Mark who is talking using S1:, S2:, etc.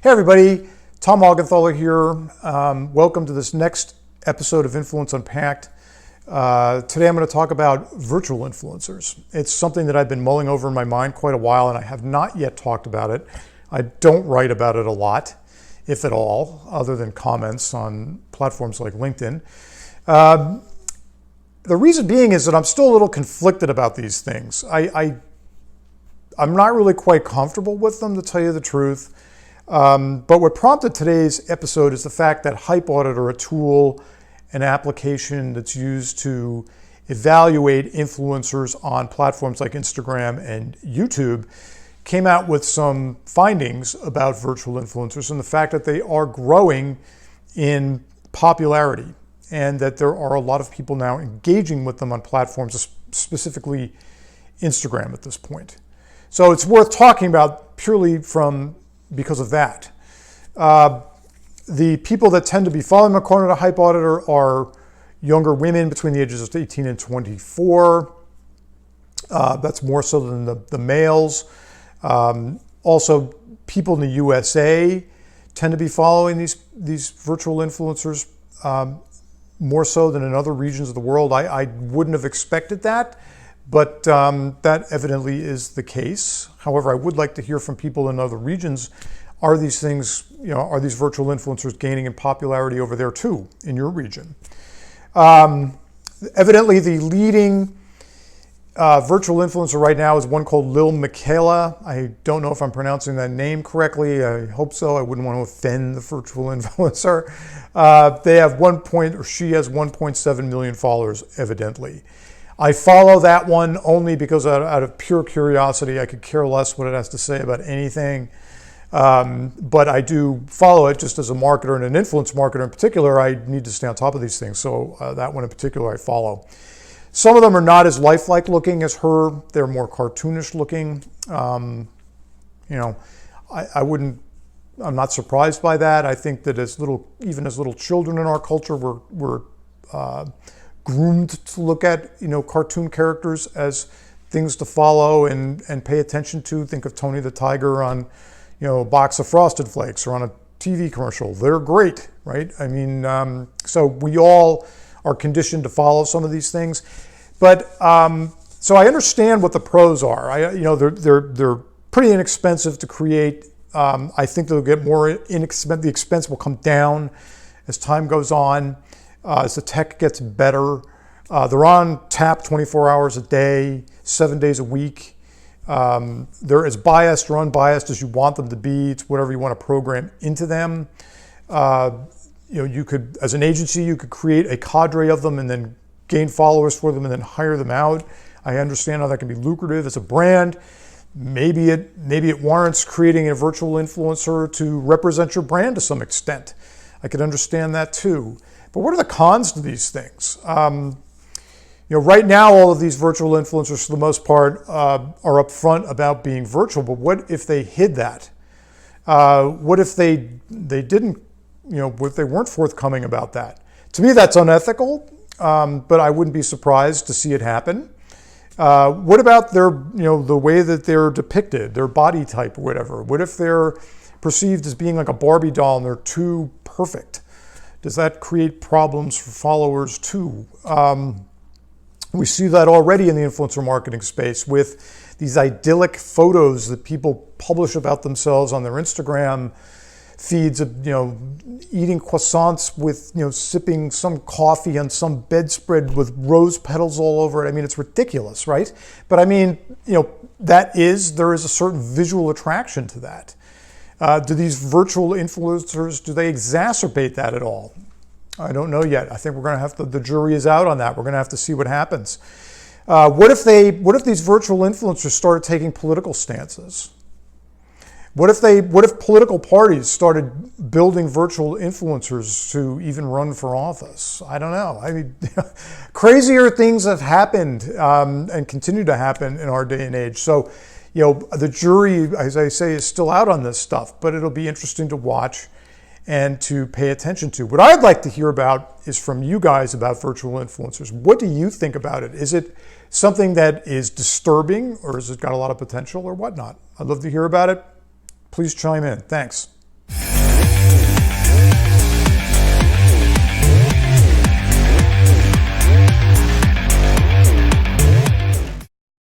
S1: Hey everybody, Tom Augenthaler here. Welcome to this next episode of Influence Unpacked. Today I'm going to talk about virtual influencers. It's something that I've been mulling over in my mind quite a while and I have not yet talked about it. I don't write about it a lot, if at all, other than comments on platforms like LinkedIn. The reason being is that I'm still a little conflicted about these things. I'm not really quite comfortable with them, to tell you the truth. But what prompted today's episode is the fact that Hype Auditor, a tool, an application that's used to evaluate influencers on platforms like Instagram and YouTube, came out with some findings about virtual influencers and the fact that they are growing in popularity and that there are a lot of people now engaging with them on platforms, specifically Instagram at this point. So it's worth talking about purely because of that. The people that tend to be following according to Hype Auditor are younger women between the ages of 18 and 24. That's more so than the males. Also, people in the USA tend to be following these virtual influencers more so than in other regions of the world. I wouldn't have expected that, but that evidently is the case. However, I would like to hear from people in other regions. Are these things, are these virtual influencers gaining in popularity over there too, in your region? Evidently, the leading virtual influencer right now is one called Lil Miquela. I don't know if I'm pronouncing that name correctly. I hope so. I wouldn't want to offend the virtual influencer. She has 1.7 million followers, evidently. I follow that one only because out of pure curiosity. I could care less what it has to say about anything. But I do follow it just as a marketer and an influence marketer in particular. I need to stay on top of these things. So that one in particular I follow. Some of them are not as lifelike looking as her. They're more cartoonish looking. I'm not surprised by that. I think that even as little children in our culture, we're groomed to look at cartoon characters as things to follow and pay attention to. Think of Tony the Tiger on a box of Frosted Flakes or on a TV commercial. They're great, right? I mean, so we all are conditioned to follow some of these things, but so I understand what the pros are. They're pretty inexpensive to create. I think they'll get more inexpensive. The expense will come down as time goes on. As the tech gets better. They're on tap 24 hours a day, 7 days a week. They're as biased or unbiased as you want them to be. It's whatever you want to program into them. You could, as an agency, you could create a cadre of them and then gain followers for them and then hire them out. I understand how that can be lucrative as a brand. Maybe it warrants creating a virtual influencer to represent your brand to some extent. I could understand that too. But what are the cons to these things? Right now, all of these virtual influencers, for the most part, are upfront about being virtual. But what if they hid that? What if they didn't? What if they weren't forthcoming about that? To me, that's unethical. But I wouldn't be surprised to see it happen. What about the way that they're depicted, their body type or whatever? What if they're perceived as being like a Barbie doll and they're too perfect? Does that create problems for followers too? We see that already in the influencer marketing space with these idyllic photos that people publish about themselves on their Instagram feeds of, eating croissants with, sipping some coffee on some bedspread with rose petals all over it. I mean, it's ridiculous, right? But I mean, there is a certain visual attraction to that. Do these virtual influencers, do they exacerbate that at all? I don't know yet. I think we're going to the jury is out on that. We're going to have to see what happens. What if these virtual influencers started taking political stances? What if political parties started building virtual influencers to even run for office? I don't know. I mean, crazier things have happened and continue to happen in our day and age. So, the jury, as I say, is still out on this stuff, but it'll be interesting to watch and to pay attention to. What I'd like to hear about is from you guys about virtual influencers. What do you think about it? Is it something that is disturbing, or has it got a lot of potential or whatnot? I'd love to hear about it. Please chime in. Thanks.